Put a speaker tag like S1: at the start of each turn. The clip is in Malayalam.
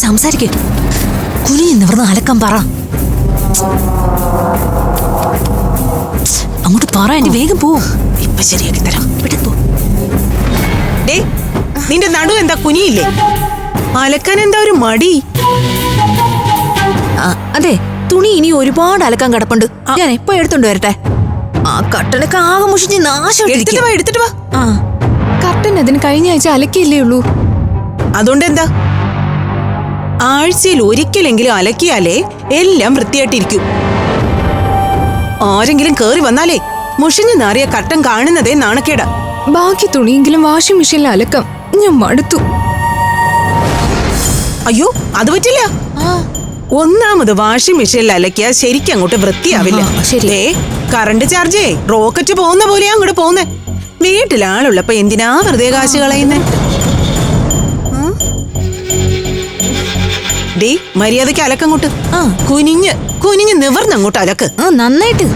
S1: സംസാരിക്കേ. കുനിഞ്ഞ് നിവർന്ന് അലക്കാൻ പറ. അങ്ങോട്ട് പറ, എന്റെ വേഗം പോ.
S2: ഇപ്പൊ ശരിയാക്കി തരാം.
S1: പോ.
S2: നിന്റെ നടു എന്താ കുനിയില്ലേ? അലക്കാൻ എന്താ ഒരു മടി?
S1: അതെ, തുണി ഇനി ഒരുപാട് അലക്കാൻ കിടപ്പുണ്ട്. ഞാൻ എപ്പോ എടുത്തോണ്ട് വരട്ടെ? ആ കട്ടനൊക്കെ ആകെ മുഷിഞ്ഞ് നാശം.
S2: എടുത്തിട്ട് വാ.
S3: കർട്ടൻ അതിന് കഴിഞ്ഞ ആഴ്ച അലക്കിയില്ലേ ഉള്ളൂ.
S2: അതുകൊണ്ട് എന്താ? ആഴ്ചയിൽ ഒരിക്കലെങ്കിലും അലക്കിയാലേ എല്ലാം വൃത്തിയായിട്ടിരിക്കും. ആരെങ്കിലും കേറി വന്നാലേ മുഷിഞ്ഞു നാറിയ കട്ടൻ കാണുന്നതേ നാണക്കേടാ.
S3: ബാക്കി തുണിയെങ്കിലും വാഷിംഗ് മെഷീനിൽ അലക്കാം. ഞാൻ മടുത്തു.
S2: അയ്യോ, അത് പറ്റില്ല. ഒന്നാമത് വാഷിംഗ് മെഷീനിൽ അലക്കിയാൽ ശരിക്കും അങ്ങോട്ട് വൃത്തിയാവില്ല. കറണ്ട് ചാർജേ റോക്കറ്റ് പോകുന്ന പോലെയാ അങ്ങോട്ട് പോകുന്നേ. വീട്ടിലാളുള്ളപ്പോ എന്തിനാ വെറുതെ കാശ് കളയുന്നേ? മര്യാദക്ക് അലക്കങ്ങോട്ട്. കുനിഞ്ഞ് നിവർന്നങ്ങോട്ട് അലക്ക്.
S1: നന്നായിട്ട്.